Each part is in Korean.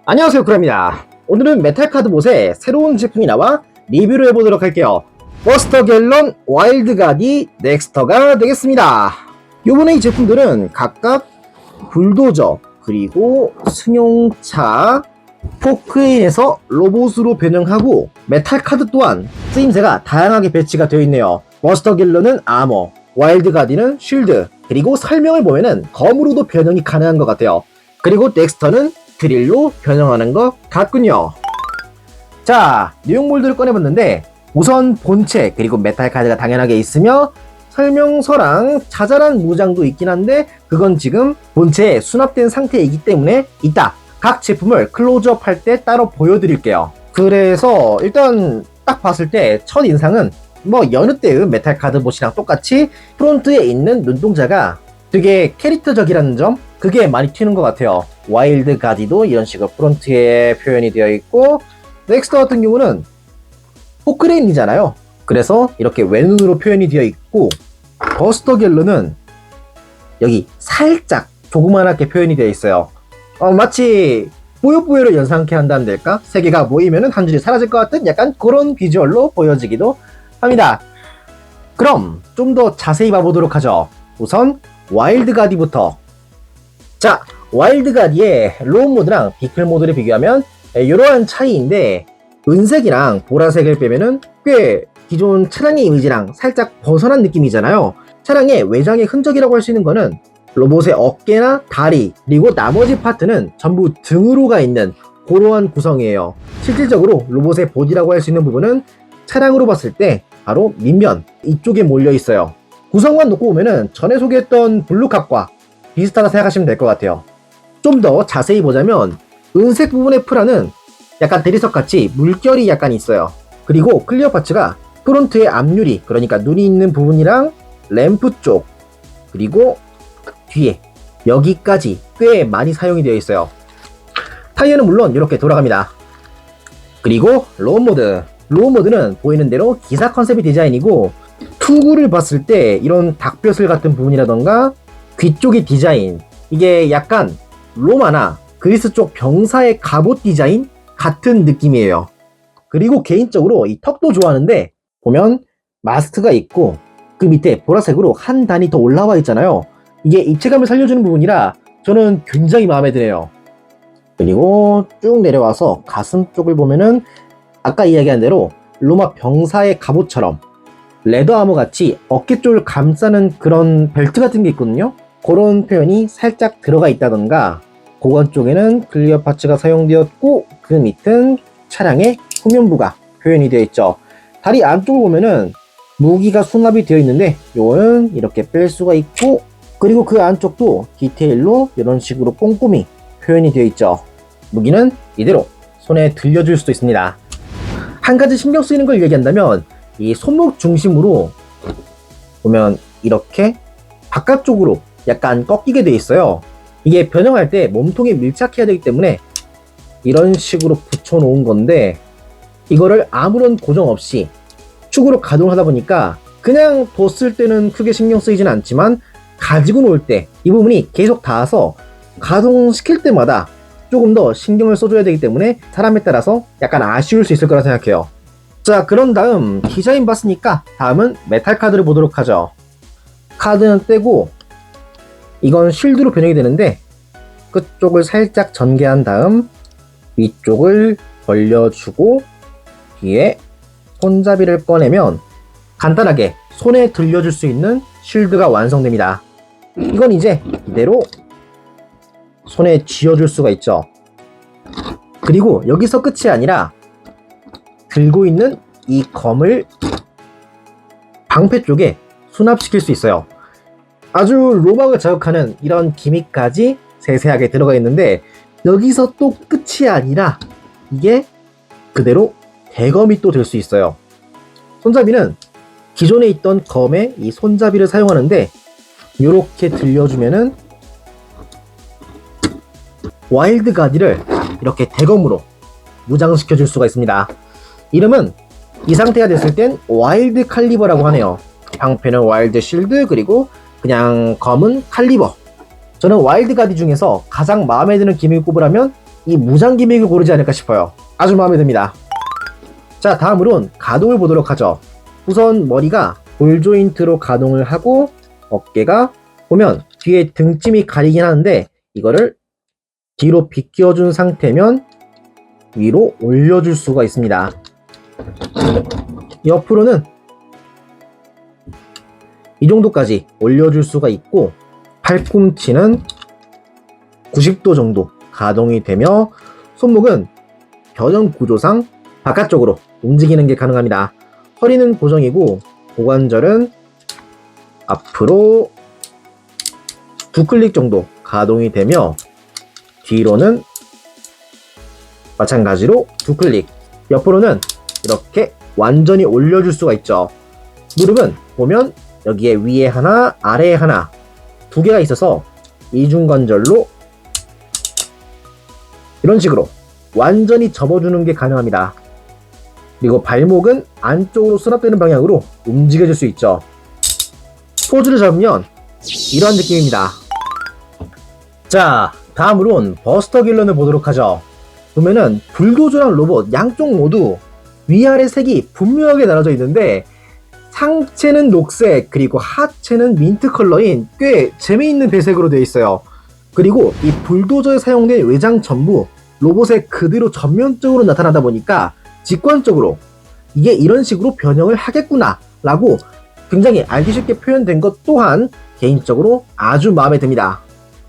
안녕하세요, 구라입니다. 오늘은 메탈카드봇의 새로운 제품이 나와 리뷰를 해보도록 할게요. 버스터 갤런 와일드가디 넥스터가 되겠습니다. 요번에 이 제품들은 각각 불도저, 그리고 승용차, 포크레인에서 로봇으로 변형하고 메탈카드 또한 쓰임새가 다양하게 배치가 되어 있네요. 버스터 갤런은 아머, 와일드가디는 쉴드, 그리고 설명을 보면은 검으로도 변형이 가능한 것 같아요. 그리고 넥스터는 드릴로 변형하는 것 같군요. 자, 내용 몰드를 꺼내봤는데 우선 본체 그리고 메탈 카드가 당연하게 있으며 설명서랑 자잘한 무장도 있긴 한데 그건 지금 본체에 수납된 상태이기 때문에 이따 각 제품을 클로즈업 할 때 따로 보여드릴게요. 그래서 일단 딱 봤을 때 첫 인상은 여느 때의 메탈 카드봇이랑 똑같이 프론트에 있는 눈동자가 되게 캐릭터적이라는 점, 그게 많이 튀는 것 같아요. 와일드 가디도 이런 식으로 프론트에 표현이 되어 있고, 넥스터 같은 경우는 포크레인이잖아요. 그래서 이렇게 왼눈으로 표현이 되어 있고, 버스터 갤런은 여기 살짝 조그만하게 표현이 되어 있어요. 마치 뿌요뿌요를 연상케 한다는 될까? 세 개가 모이면은 한 줄이 사라질 것 같은 약간 그런 비주얼로 보여지기도 합니다. 그럼 좀 더 자세히 봐보도록 하죠. 우선 와일드 가디부터. 자, 와일드 가디의 로우 모드랑 비클 모드를 비교하면 이러한 차이인데, 은색이랑 보라색을 빼면은 꽤 기존 차량의 이미지랑 살짝 벗어난 느낌이잖아요. 차량의 외장의 흔적이라고 할 수 있는 거는 로봇의 어깨나 다리, 그리고 나머지 파트는 전부 등으로 가 있는 그러한 구성이에요. 실질적으로 로봇의 보디라고 할 수 있는 부분은 차량으로 봤을 때 바로 밑면 이쪽에 몰려 있어요. 구성만 놓고 보면은 전에 소개했던 블루캅과 비슷하다 생각하시면 될 것 같아요. 좀 더 자세히 보자면 은색 부분의 프라는 약간 대리석같이 물결이 약간 있어요. 그리고 클리어 파츠가 프론트의 앞유리, 그러니까 눈이 있는 부분이랑 램프 쪽, 그리고 뒤에 여기까지 꽤 많이 사용이 되어 있어요. 타이어는 물론 이렇게 돌아갑니다. 그리고 로우 모드. 로우 모드는 보이는 대로 기사 컨셉의 디자인이고, 투구를 봤을 때 이런 닭뼈슬 같은 부분이라던가 귀 쪽의 디자인, 이게 약간 로마나 그리스 쪽 병사의 갑옷 디자인 같은 느낌이에요. 그리고 개인적으로 이 턱도 좋아하는데, 보면 마스크가 있고 그 밑에 보라색으로 한 단이 더 올라와 있잖아요. 이게 입체감을 살려주는 부분이라 저는 굉장히 마음에 드네요. 그리고 쭉 내려와서 가슴 쪽을 보면은 아까 이야기한 대로 로마 병사의 갑옷처럼 레더 아머 같이 어깨 쪽을 감싸는 그런 벨트 같은 게 있거든요. 그런 표현이 살짝 들어가 있다던가, 고관 쪽에는 클리어 파츠가 사용되었고 그 밑은 차량의 후면부가 표현이 되어 있죠. 다리 안쪽을 보면은 무기가 수납이 되어 있는데 요거는 이렇게 뺄 수가 있고, 그리고 그 안쪽도 디테일로 이런 식으로 꼼꼼히 표현이 되어 있죠. 무기는 이대로 손에 들려줄 수도 있습니다. 한 가지 신경 쓰이는 걸 얘기한다면 이 손목 중심으로 보면 이렇게 바깥쪽으로 약간 꺾이게 되어 있어요. 이게 변형할 때 몸통에 밀착해야 되기 때문에 이런 식으로 붙여 놓은 건데, 이거를 아무런 고정 없이 축으로 가동하다 보니까 그냥 뒀을 때는 크게 신경 쓰이진 않지만 가지고 놀 때 이 부분이 계속 닿아서 가동시킬 때마다 조금 더 신경을 써줘야 되기 때문에 사람에 따라서 약간 아쉬울 수 있을 거라 생각해요. 자, 그런 다음 디자인 봤으니까 다음은 메탈 카드를 보도록 하죠. 카드는 떼고 이건 쉴드로 변형이 되는데, 끝쪽을 살짝 전개한 다음 위쪽을 벌려주고 뒤에 손잡이를 꺼내면 간단하게 손에 들려줄 수 있는 쉴드가 완성됩니다. 이건 이제 이대로 손에 쥐어줄 수가 있죠. 그리고 여기서 끝이 아니라 들고 있는 이 검을 방패 쪽에 수납시킬 수 있어요. 아주 로망을 자극하는 이런 기믹까지 세세하게 들어가 있는데, 여기서 또 끝이 아니라 이게 그대로 대검이 또 될 수 있어요. 손잡이는 기존에 있던 검에 이 손잡이를 사용하는데, 이렇게 들려주면은 와일드 가디를 이렇게 대검으로 무장시켜 줄 수가 있습니다. 이름은 이 상태가 됐을 땐 와일드 칼리버라고 하네요. 방패는 와일드 실드, 그리고 그냥 검은 칼리버. 저는 와일드 가디 중에서 가장 마음에 드는 기믹을 꼽으라면 이 무장 기믹을 고르지 않을까 싶어요. 아주 마음에 듭니다. 자, 다음으론 가동을 보도록 하죠. 우선 머리가 볼 조인트로 가동을 하고 어깨가 보면 뒤에 등짐이 가리긴 하는데 이거를 뒤로 비껴준 상태면 위로 올려줄 수가 있습니다. 옆으로는 이 정도까지 올려줄 수가 있고 팔꿈치는 90도 정도 가동이 되며 손목은 변형 구조상 바깥쪽으로 움직이는 게 가능합니다. 허리는 고정이고 고관절은 앞으로 2클릭 정도 가동이 되며 뒤로는 마찬가지로 2클릭, 옆으로는 이렇게 완전히 올려줄 수가 있죠. 무릎은 보면 여기에 위에 하나 아래에 하나 2개가 있어서 이중관절로 이런 식으로 완전히 접어주는 게 가능합니다. 그리고 발목은 안쪽으로 수납되는 방향으로 움직여줄 수 있죠. 포즈를 잡으면 이러한 느낌입니다. 자, 다음으론 버스터 갤런을 보도록 하죠. 보면은 불도저랑 로봇 양쪽 모두 위아래 색이 분명하게 나눠져 있는데 상체는 녹색 그리고 하체는 민트 컬러인 꽤 재미있는 배색으로 되어 있어요. 그리고 이 불도저에 사용된 외장 전부 로봇에 그대로 전면적으로 나타나다 보니까 직관적으로 이게 이런 식으로 변형을 하겠구나 라고 굉장히 알기 쉽게 표현된 것 또한 개인적으로 아주 마음에 듭니다.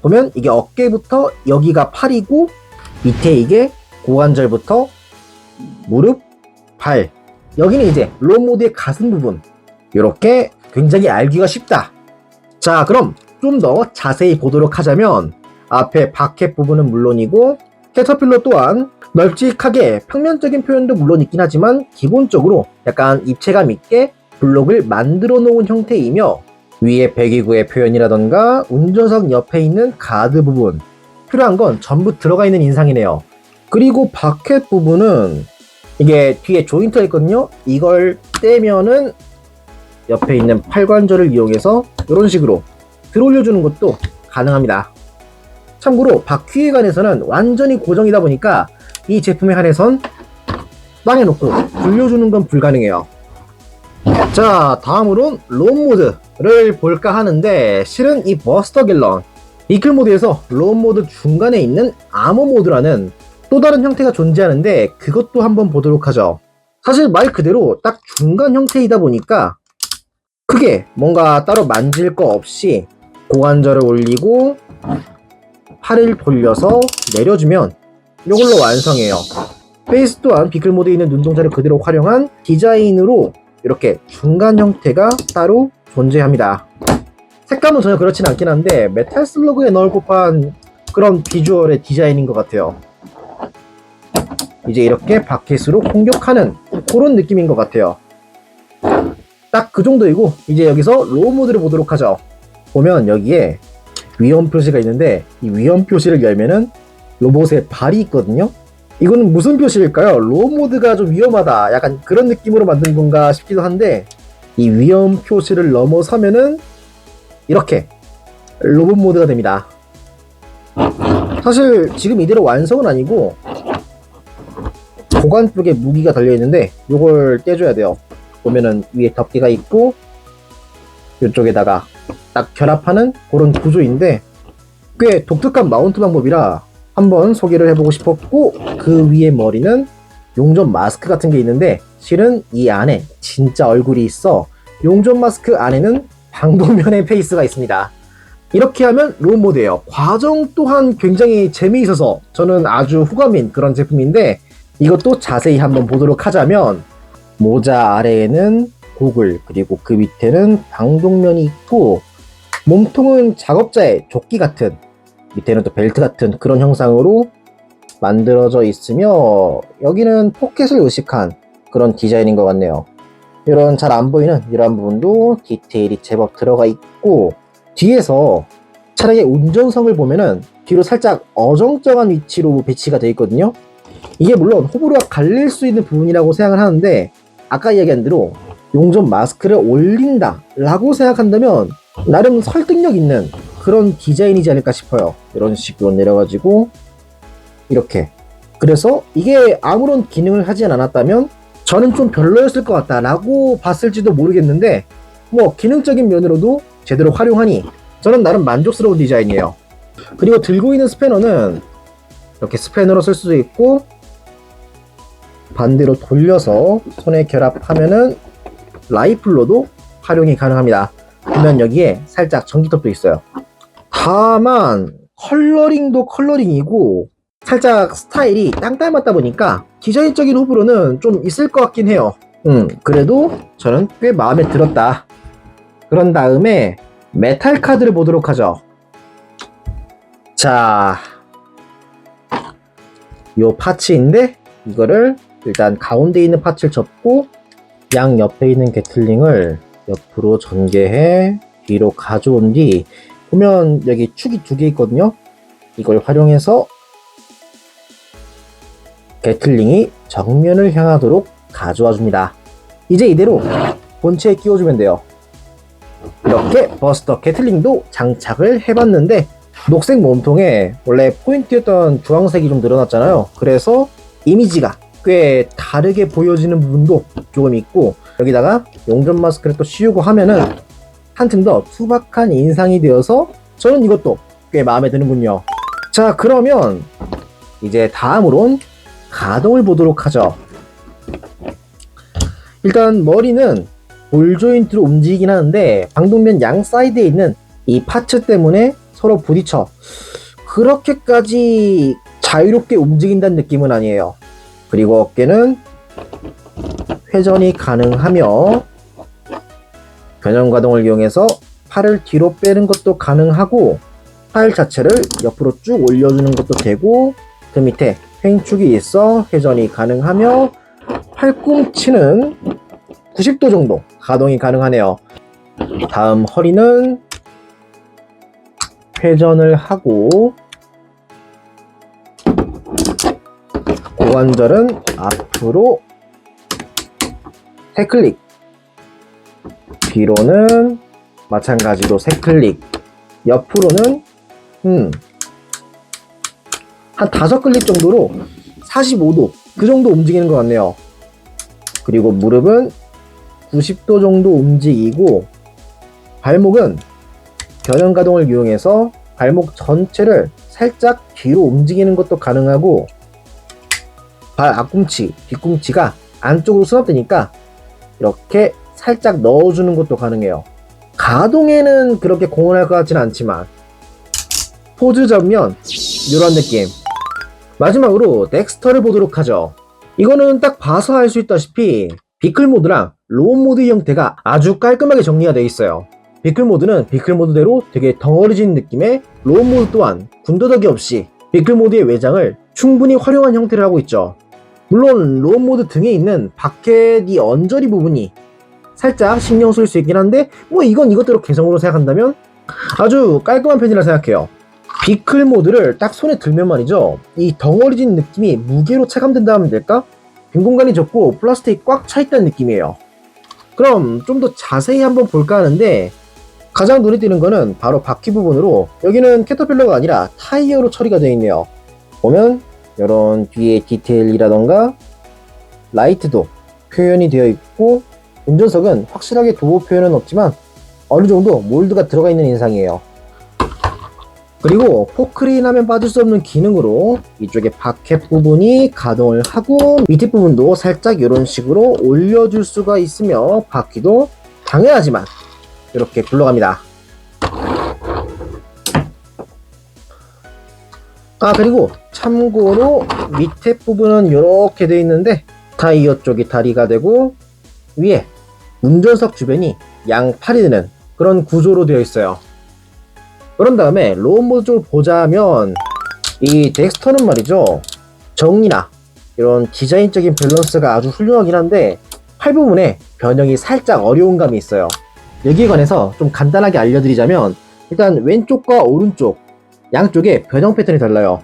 보면 이게 어깨부터 여기가 팔이고 밑에 이게 고관절부터 무릎, 발, 여기는 이제 로모드의 가슴 부분, 이렇게 굉장히 알기가 쉽다. 자, 그럼 좀 더 자세히 보도록 하자면 앞에 바켓 부분은 물론이고 캐터필러 또한 널찍하게 평면적인 표현도 물론 있긴 하지만 기본적으로 약간 입체감 있게 블록을 만들어 놓은 형태이며 위에 배기구의 표현이라던가 운전석 옆에 있는 가드 부분 필요한 건 전부 들어가 있는 인상이네요. 그리고 바켓 부분은 이게 뒤에 조인트가 있거든요. 이걸 떼면은 옆에 있는 팔관절을 이용해서 이런 식으로 들어올려주는 것도 가능합니다. 참고로 바퀴에 관해서는 완전히 고정이다 보니까 이 제품에 한해선 땅에 놓고 굴려주는 건 불가능해요. 자, 다음으론 롬 모드를 볼까 하는데 실은 이 버스터 갤런 비클 모드에서 롬 모드 중간에 있는 아머 모드라는 또 다른 형태가 존재하는데 그것도 한번 보도록 하죠. 사실 말 그대로 딱 중간 형태이다 보니까 크게 뭔가 따로 만질 거 없이 고관절을 올리고 팔을 돌려서 내려주면 이걸로 완성해요. 페이스 또한 비클 모드에 있는 눈동자를 그대로 활용한 디자인으로 이렇게 중간 형태가 따로 존재합니다. 색감은 전혀 그렇진 않긴 한데 메탈 슬러그에 넣을 법한 그런 비주얼의 디자인인 것 같아요. 이제 이렇게 바켓으로 공격하는 그런 느낌인 것 같아요. 딱 그 정도이고 이제 여기서 로우 모드를 보도록 하죠. 보면 여기에 위험 표시가 있는데 이 위험 표시를 열면은 로봇의 발이 있거든요. 이거는 무슨 표시일까요? 로우 모드가 좀 위험하다 약간 그런 느낌으로 만든 건가 싶기도 한데 이 위험 표시를 넘어서면은 이렇게 로봇 모드가 됩니다. 사실 지금 이대로 완성은 아니고 고관 쪽에 무기가 달려있는데 이걸 떼줘야 돼요. 보면은 위에 덮개가 있고 이쪽에다가 딱 결합하는 그런 구조인데 꽤 독특한 마운트 방법이라 한번 소개를 해보고 싶었고 그 위에 머리는 용접 마스크 같은 게 있는데 실은 이 안에 진짜 얼굴이 있어 용접 마스크 안에는 방독면의 페이스가 있습니다. 이렇게 하면 로우 모드예요. 과정 또한 굉장히 재미있어서 저는 아주 호감인 그런 제품인데 이것도 자세히 한번 보도록 하자면 모자 아래에는 고글 그리고 그 밑에는 방독면이 있고 몸통은 작업자의 조끼 같은 밑에는 또 벨트 같은 그런 형상으로 만들어져 있으며 여기는 포켓을 의식한 그런 디자인인 것 같네요. 이런 잘 안 보이는 이런 부분도 디테일이 제법 들어가 있고 뒤에서 차량의 운전석을 보면은 뒤로 살짝 어정쩡한 위치로 배치가 되어 있거든요. 이게 물론 호불호가 갈릴 수 있는 부분이라고 생각을 하는데 아까 이야기한 대로 용접 마스크를 올린다 라고 생각한다면 나름 설득력 있는 그런 디자인이지 않을까 싶어요. 이런 식으로 내려가지고 이렇게. 그래서 이게 아무런 기능을 하지 않았다면 저는 좀 별로였을 것 같다 라고 봤을지도 모르겠는데, 뭐 기능적인 면으로도 제대로 활용하니 저는 나름 만족스러운 디자인이에요. 그리고 들고 있는 스패너는 이렇게 스패너로 쓸 수도 있고, 반대로 돌려서 손에 결합하면은 라이플로도 활용이 가능합니다. 보면 여기에 살짝 전기톱도 있어요. 다만 컬러링도 컬러링이고 살짝 스타일이 땅 닮았다 보니까 디자인적인 호불호는 좀 있을 것 같긴 해요. 그래도 저는 꽤 마음에 들었다. 그런 다음에 메탈 카드를 보도록 하죠. 자, 요 파츠인데 이거를 일단 가운데 있는 파츠를 접고 양 옆에 있는 게틀링을 옆으로 전개해 뒤로 가져온 뒤, 보면 여기 축이 두 개 있거든요. 이걸 활용해서 게틀링이 정면을 향하도록 가져와 줍니다. 이제 이대로 본체에 끼워주면 돼요. 이렇게 버스터 게틀링도 장착을 해봤는데 녹색 몸통에 원래 포인트였던 주황색이 좀 늘어났잖아요. 그래서 이미지가 꽤 다르게 보여지는 부분도 조금 있고, 여기다가 용접 마스크를 또 씌우고 하면은 한층 더 투박한 인상이 되어서 저는 이것도 꽤 마음에 드는군요. 자, 그러면 이제 다음으론 가동을 보도록 하죠. 일단 머리는 볼 조인트로 움직이긴 하는데 방독면 양 사이드에 있는 이 파츠 때문에 서로 부딪혀 그렇게까지 자유롭게 움직인다는 느낌은 아니에요. 그리고 어깨는 회전이 가능하며 변형 가동을 이용해서 팔을 뒤로 빼는 것도 가능하고, 팔 자체를 옆으로 쭉 올려주는 것도 되고, 그 밑에 횡축이 있어 회전이 가능하며 팔꿈치는 90도 정도 가동이 가능하네요. 다음 허리는 회전을 하고, 고관절은 앞으로 3클릭, 뒤로는 마찬가지로 3클릭, 옆으로는 한 5클릭 정도로 45도 그 정도 움직이는 것 같네요. 그리고 무릎은 90도 정도 움직이고, 발목은 변형 가동을 이용해서 발목 전체를 살짝 뒤로 움직이는 것도 가능하고, 발 앞꿈치, 뒤꿈치가 안쪽으로 수납되니까 이렇게 살짝 넣어주는 것도 가능해요. 가동에는 그렇게 공헌할 것 같지는 않지만 포즈 잡으면 이런 느낌. 마지막으로 덱스터를 보도록 하죠. 이거는 딱 봐서 알 수 있다시피 비클 모드랑 로우 모드 형태가 아주 깔끔하게 정리가 되어 있어요. 비클 모드는 비클 모드대로 되게 덩어리진 느낌의, 로우 모드 또한 군더더기 없이 비클 모드의 외장을 충분히 활용한 형태를 하고 있죠. 물론 로우 모드 등에 있는 바켓 이 언저리 부분이 살짝 신경 쓸 수 있긴 한데, 뭐 이건 이것대로 개성으로 생각한다면 아주 깔끔한 편이라 생각해요. 비클 모드를 딱 손에 들면 말이죠, 이 덩어리진 느낌이 무게로 체감된다 하면 될까? 빈 공간이 적고 플라스틱이 꽉 차있다는 느낌이에요. 그럼 좀 더 자세히 한번 볼까 하는데, 가장 눈에 띄는 거는 바로 바퀴 부분으로, 여기는 캐터필러가 아니라 타이어로 처리가 되어 있네요. 보면 이런 뒤에 디테일이라던가 라이트도 표현이 되어 있고, 운전석은 확실하게 도어 표현은 없지만 어느 정도 몰드가 들어가 있는 인상이에요. 그리고 포크레인 하면 빠질 수 없는 기능으로 이쪽에 바켓 부분이 가동을 하고, 밑에 부분도 살짝 이런 식으로 올려줄 수가 있으며 바퀴도 당연하지만 이렇게 굴러갑니다. 그리고 참고로 밑에 부분은 이렇게 되어 있는데 타이어 쪽이 다리가 되고, 위에 운전석 주변이 양팔이 되는 그런 구조로 되어 있어요. 그런 다음에 로우 모드 쪽을 보자면 이 덱스터는 말이죠, 정리나 이런 디자인적인 밸런스가 아주 훌륭하긴 한데 팔 부분에 변형이 살짝 어려운 감이 있어요. 여기에 관해서 좀 간단하게 알려드리자면, 일단 왼쪽과 오른쪽 양쪽에 변형 패턴이 달라요.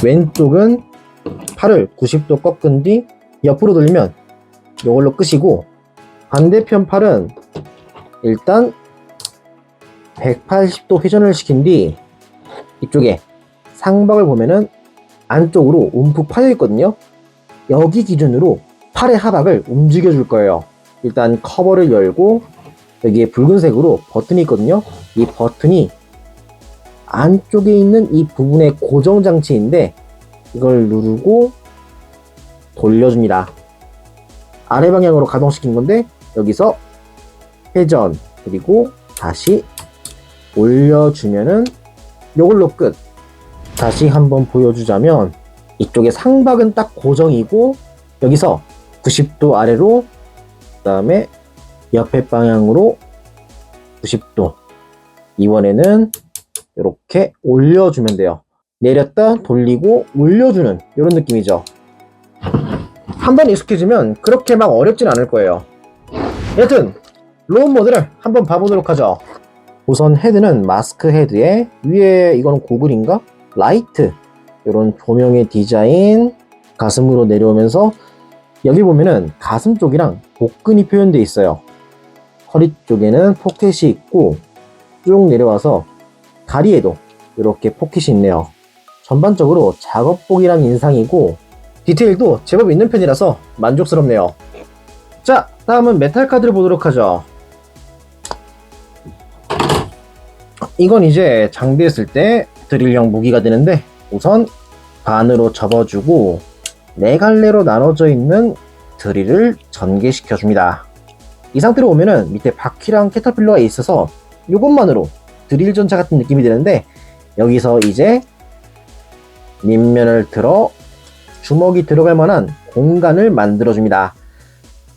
왼쪽은 팔을 90도 꺾은 뒤 옆으로 돌리면 이걸로 끝이고, 반대편 팔은 일단 180도 회전을 시킨 뒤 이쪽에 상박을 보면은 안쪽으로 움푹 파여 있거든요. 여기 기준으로 팔의 하박을 움직여 줄 거예요. 일단 커버를 열고 여기에 붉은색으로 버튼이 있거든요. 이 버튼이 안쪽에 있는 이 부분의 고정 장치인데 이걸 누르고 돌려줍니다. 아래 방향으로 가동시킨 건데 여기서 회전 그리고 다시 올려주면은 요걸로 끝. 다시 한번 보여주자면 이쪽에 상박은 딱 고정이고 여기서 90도 아래로 그 다음에 옆에 방향으로 90도 이번에는 이렇게 올려주면 돼요. 내렸다 돌리고 올려주는 이런 느낌이죠. 한번 익숙해지면 그렇게 막 어렵진 않을 거예요. 여튼 로봇 모드를 한번 봐보도록 하죠. 우선 헤드는 마스크 헤드에 위에 이거는 고글인가? 라이트 이런 조명의 디자인 가슴으로 내려오면서 여기 보면은 가슴 쪽이랑 복근이 표현되어 있어요. 허리 쪽에는 포켓이 있고 쭉 내려와서 다리에도 이렇게 포켓이 있네요. 전반적으로 작업복이란 인상이고 디테일도 제법 있는 편이라서 만족스럽네요. 자, 다음은 메탈 카드를 보도록 하죠. 이건 이제 장비했을 때 드릴형 무기가 되는데 우선 반으로 접어주고 4갈래로 나눠져 있는 드릴을 전개시켜 줍니다. 이 상태로 오면은 밑에 바퀴랑 캐터필러가 있어서 이것만으로 드릴 전차 같은 느낌이 드는데 여기서 이제 밑면을 들어 주먹이 들어갈 만한 공간을 만들어 줍니다.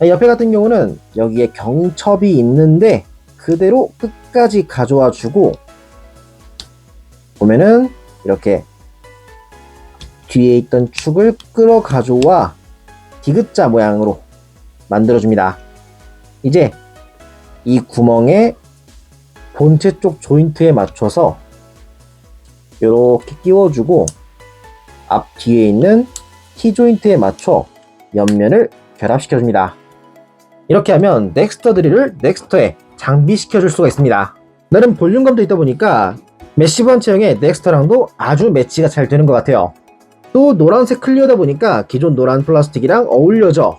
옆에 같은 경우는 여기에 경첩이 있는데 그대로 끝까지 가져와 주고 보면은 이렇게 뒤에 있던 축을 끌어 가져와 디귿자 모양으로 만들어 줍니다. 이제 이 구멍에 본체 쪽 조인트에 맞춰서 이렇게 끼워주고 앞 뒤에 있는 T조인트에 맞춰 옆면을 결합시켜 줍니다. 이렇게 하면 넥스터 드릴을 넥스터에 장비시켜 줄 수가 있습니다. 나름 볼륨감도 있다 보니까 매시브한 체형의 넥스터랑도 아주 매치가 잘 되는 것 같아요. 또 노란색 클리어다 보니까 기존 노란 플라스틱이랑 어울려져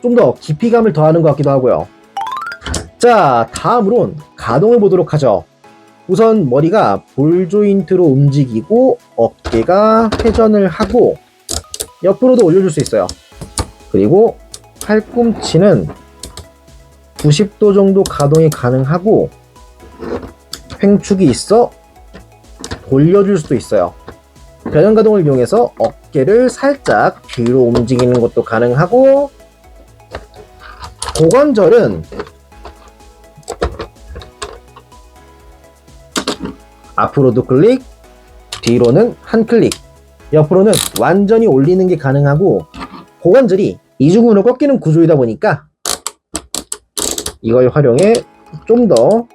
좀 더 깊이감을 더하는 것 같기도 하고요. 자, 다음으론 가동을 보도록 하죠. 우선 머리가 볼 조인트로 움직이고 어깨가 회전을 하고 옆으로도 올려줄 수 있어요. 그리고 팔꿈치는 90도 정도 가동이 가능하고 횡축이 있어 돌려줄 수도 있어요. 변형 가동을 이용해서 어깨를 살짝 뒤로 움직이는 것도 가능하고 고관절은 앞으로도 클릭, 뒤로는 한 클릭, 옆으로는 완전히 올리는 게 가능하고 고관절이 이중으로 꺾이는 구조이다 보니까 이걸 활용해 좀 더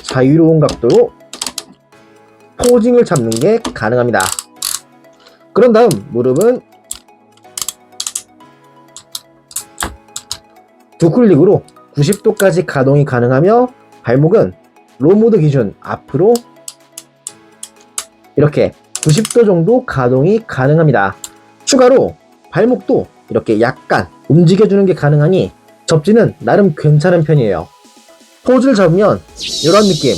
자유로운 각도로 포징을 잡는 게 가능합니다. 그런 다음 무릎은 두 클릭으로 90도까지 가동이 가능하며 발목은 로모드 기준 앞으로 이렇게 90도 정도 가동이 가능합니다. 추가로 발목도 이렇게 약간 움직여주는 게 가능하니 접지는 나름 괜찮은 편이에요. 포즈를 잡으면 이런 느낌.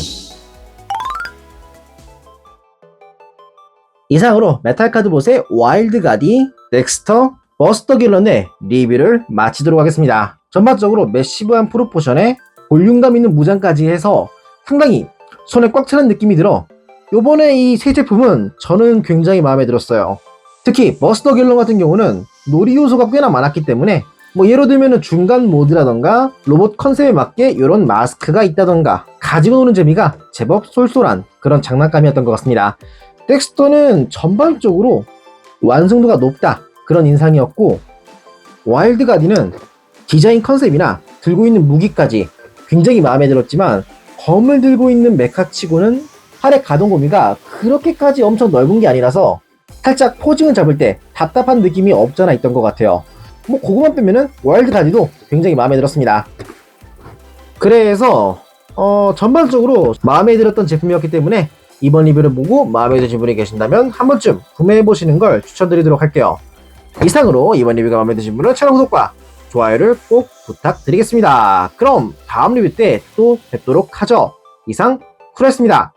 이상으로 메탈카드봇의 와일드 가디, 넥스터, 버스터 갤런의 리뷰를 마치도록 하겠습니다. 전반적으로 매시브한 프로포션에 볼륨감 있는 무장까지 해서 상당히 손에 꽉 차는 느낌이 들어 요번에 이 세 제품은 저는 굉장히 마음에 들었어요. 특히 버스터 갤런 같은 경우는 놀이 요소가 꽤나 많았기 때문에 뭐 예로 들면 중간 모드라던가 로봇 컨셉에 맞게 이런 마스크가 있다던가 가지고 노는 재미가 제법 쏠쏠한 그런 장난감이었던 것 같습니다. 덱스터는 전반적으로 완성도가 높다 그런 인상이었고 와일드 가디는 디자인 컨셉이나 들고 있는 무기까지 굉장히 마음에 들었지만 검을 들고 있는 메카치고는 팔의 가동 범위가 그렇게까지 엄청 넓은 게 아니라서 살짝 포징을 잡을 때 답답한 느낌이 없잖아 있던 것 같아요. 뭐 그거만 빼면은 와일드 가디도 굉장히 마음에 들었습니다. 그래서 전반적으로 마음에 들었던 제품이었기 때문에 이번 리뷰를 보고 마음에 드신 분이 계신다면 한 번쯤 구매해보시는 걸 추천드리도록 할게요. 이상으로 이번 리뷰가 마음에 드신 분은 채널 구독과 좋아요를 꼭 부탁드리겠습니다. 그럼 다음 리뷰 때 또 뵙도록 하죠. 이상 쿠라였습니다.